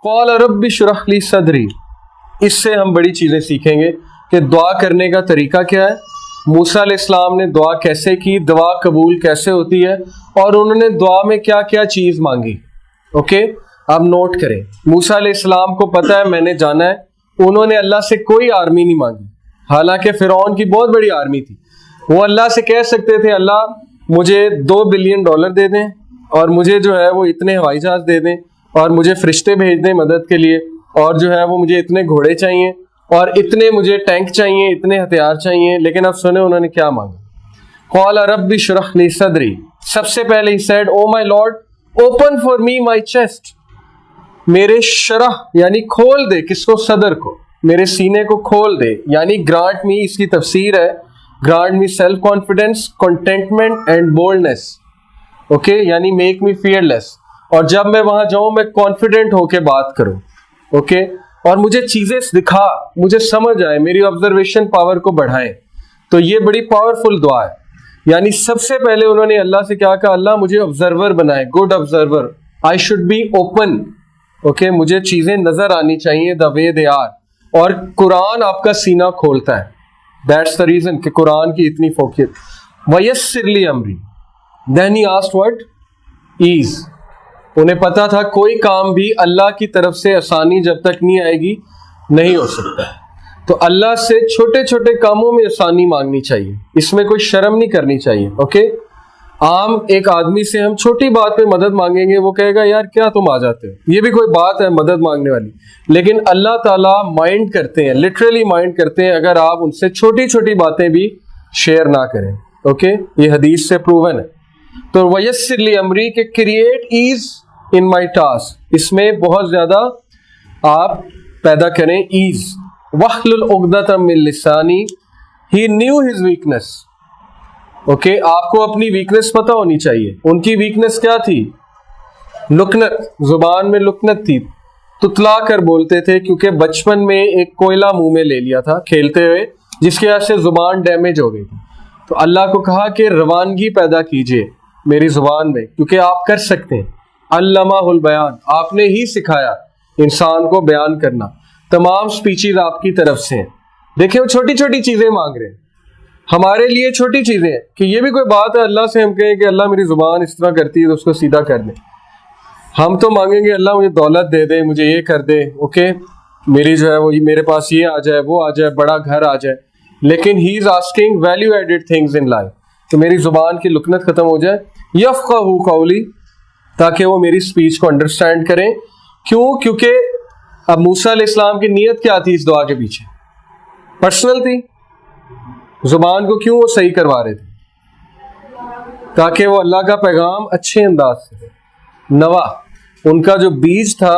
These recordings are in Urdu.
قال رب اشرح لی صدری. اس سے ہم بڑی چیزیں سیکھیں گے کہ دعا کرنے کا طریقہ کیا ہے, موسیٰ علیہ السلام نے دعا کیسے کی, دعا قبول کیسے ہوتی ہے, اور انہوں نے دعا میں کیا کیا چیز مانگی. اوکے, آپ نوٹ کریں. موسیٰ علیہ السلام کو پتہ ہے میں نے جانا ہے, انہوں نے اللہ سے کوئی آرمی نہیں مانگی, حالانکہ فرعون کی بہت بڑی آرمی تھی. وہ اللہ سے کہہ سکتے تھے اللہ مجھے $2 بلین دے دیں, اور مجھے جو ہے وہ اتنے ہوائی جہاز دے دیں, اور مجھے فرشتے بھیج دیں مدد کے لیے, اور جو ہے وہ مجھے اتنے گھوڑے چاہیے, اور اتنے مجھے ٹینک چاہیے, اتنے ہتھیار چاہیے. لیکن اب سنیں انہوں نے کیا مانگا. قال رب اشرح لی صدری. سب سے پہلے he said, oh my Lord, open for me my chest. میرے شرح یعنی کھول دے, کس کو؟ صدر کو, میرے سینے کو کھول دے. یعنی grant me, اس کی تفسیر ہے grant me self confidence, contentment and boldness. Okay, یعنی make me fearless. اور جب میں وہاں جاؤں میں کانفیڈنٹ ہو کے بات کروں. اوکے, اور مجھے چیزیں دکھا, مجھے سمجھ آئے, میری آبزرویشن پاور کو بڑھائے. تو یہ بڑی پاورفل دعا ہے. یعنی سب سے پہلے انہوں نے اللہ سے کیا کہا, اللہ مجھے آبزرور بنائے, good observer. I should be open. Okay, مجھے چیزیں نظر آنی چاہیے دا وے دے آر. اور قرآن آپ کا سینہ کھولتا ہے. دیٹس دا ریزن کہ قرآن کی اتنی فوقیت. وَيَسِّرْ لِي أَمْرِي. Then he asked what? Ease. انہیں پتا تھا کوئی کام بھی اللہ کی طرف سے آسانی جب تک نہیں آئے گی نہیں ہو سکتا. تو اللہ سے چھوٹے چھوٹے کاموں میں آسانی مانگنی چاہیے, اس میں کوئی شرم نہیں کرنی چاہیے. اوکے, عام ایک آدمی سے ہم چھوٹی بات پہ مدد مانگیں گے, وہ کہے گا یار کیا تم آ جاتے ہو, یہ بھی کوئی بات ہے مدد مانگنے والی. لیکن اللہ تعالیٰ مائنڈ کرتے ہیں, لٹرلی مائنڈ کرتے ہیں اگر آپ ان سے چھوٹی چھوٹی باتیں بھی شیئر نہ کریں. اوکے, یہ حدیث سے پروون ہے. تو وَيَسِّرْ لِي أَمْرِي کہ کریٹ ایز ان مائی ٹاسک, اس میں بہت زیادہ آپ پیدا کریں ایز. وَاحْلُلْ عُقْدَةً مِّن لِّسَانِي. He knew his weakness. Okay, آپ کو اپنی ویکنس پتہ ہونی چاہیے. ان کی ویکنس کیا تھی؟ لکنت, زبان میں لکنت تھی, تتلا کر بولتے تھے, کیونکہ بچپن میں ایک کوئلہ منہ میں لے لیا تھا کھیلتے ہوئے, جس کی وجہ سے زبان ڈیمیج ہو گئی تھی. تو اللہ کو کہا کہ روانگی پیدا کیجئے میری زبان میں, کیونکہ آپ کر سکتے ہیں. علمہ البیان, آپ نے ہی سکھایا انسان کو بیان کرنا. تمام سپیچز آپ کی طرف سے ہیں. دیکھیں وہ چھوٹی چھوٹی چیزیں مانگ رہے ہیں, ہمارے لیے چھوٹی چیزیں ہیں کہ یہ بھی کوئی بات ہے اللہ سے ہم کہیں کہ اللہ میری زبان اس طرح کرتی ہے تو اس کو سیدھا کر دیں. ہم تو مانگیں گے اللہ مجھے دولت دے دے, مجھے یہ کر دے, اوکے میری جو ہے وہ میرے پاس یہ آ جائے, وہ آ جائے, بڑا گھر آ جائے. لیکن he is asking value added things in life, کہ میری زبان کی لکنت ختم ہو جائے. یفقہوا قولی, تاکہ وہ میری سپیچ کو انڈرسٹینڈ کریں. کیوں؟ کیونکہ اب موسیٰ علیہ السلام کی نیت کیا تھی اس دعا کے پیچھے؟ پرسنل تھی. زبان کو کیوں وہ صحیح کروا رہے تھے؟ تاکہ وہ اللہ کا پیغام اچھے انداز سے نوا. ان کا جو بیج تھا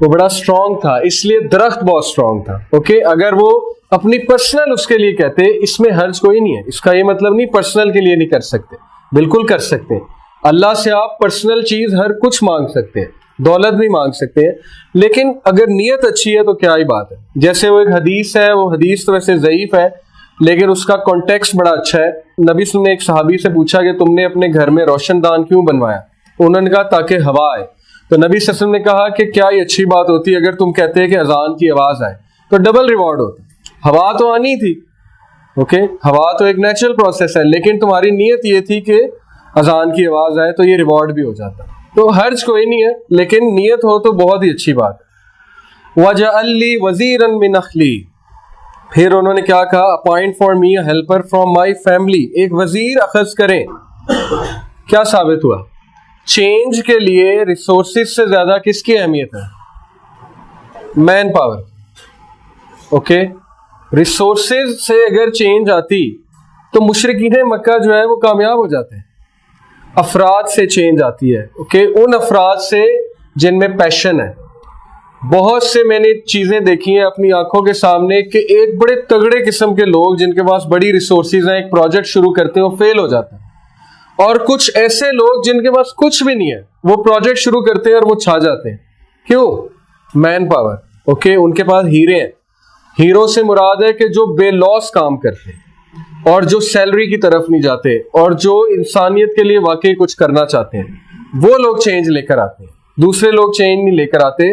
وہ بڑا اسٹرانگ تھا, اس لیے درخت بہت اسٹرانگ تھا. اوکے, اگر وہ اپنی پرسنل اس کے لیے کہتے, اس میں حرج کوئی نہیں ہے. اس کا یہ مطلب نہیں پرسنل کے لیے نہیں کر سکتے, بالکل کر سکتے ہیں. اللہ سے آپ پرسنل چیز ہر کچھ مانگ سکتے ہیں, دولت بھی مانگ سکتے ہیں, لیکن اگر نیت اچھی ہے تو کیا ہی بات ہے. جیسے وہ ایک حدیث ہے, وہ حدیث تو ویسے ضعیف ہے لیکن اس کا کانٹیکسٹ بڑا اچھا ہے. نبی صلی اللہ علیہ وسلم نے ایک صحابی سے پوچھا کہ تم نے اپنے گھر میں روشن دان کیوں بنوایا؟ انہوں نے کہا تاکہ ہوا آئے. تو نبی صلی اللہ علیہ وسلم نے کہا کہ کیا یہ اچھی بات ہوتی ہے اگر تم کہتے کہ اذان کی آواز آئے تو ڈبل ریوارڈ ہوتا. ہوا تو آنی تھی, اوکے, ہوا تو ایک نیچرل پروسیس ہے, لیکن تمہاری نیت یہ تھی کہ اذان کی آواز آئے تو یہ ریوارڈ بھی ہو جاتا. تو حرج کوئی نہیں ہے, لیکن نیت ہو تو بہت ہی اچھی بات ہے. وَجَعَلْ لِي وَزِيرًا مِّنْ أَخْلِي. پھر انہوں نے کیا کہا, appoint for me a helper from my family. ایک وزیر اخذ کریں. کیا ثابت ہوا؟ چینج کے لیے ریسورسز سے زیادہ کس کی اہمیت ہے؟ Man power. اوکے, ریسورسز سے اگر چینج آتی تو مشرکین مکہ جو ہے وہ کامیاب ہو جاتے ہیں. افراد سے چینج آتی ہے. اوکے, ان افراد سے جن میں پیشن ہے. بہت سے میں نے چیزیں دیکھی ہیں اپنی آنکھوں کے سامنے کہ ایک بڑے تگڑے قسم کے لوگ جن کے پاس بڑی ریسورسز ہیں, ایک پروجیکٹ شروع کرتے ہیں وہ فیل ہو جاتا ہے. اور کچھ ایسے لوگ جن کے پاس کچھ بھی نہیں ہے, وہ پروجیکٹ شروع کرتے ہیں اور وہ چھا جاتے ہیں. کیوں؟ Man power. اوکے, ان کے پاس ہیرے ہیں. ہیرو سے مراد ہے کہ جو بے لوس کام کرتے ہیں اور جو سیلری کی طرف نہیں جاتے اور جو انسانیت کے لیے واقعی کچھ کرنا چاہتے ہیں, وہ لوگ چینج لے کر آتے ہیں. دوسرے لوگ چینج نہیں لے کر آتے.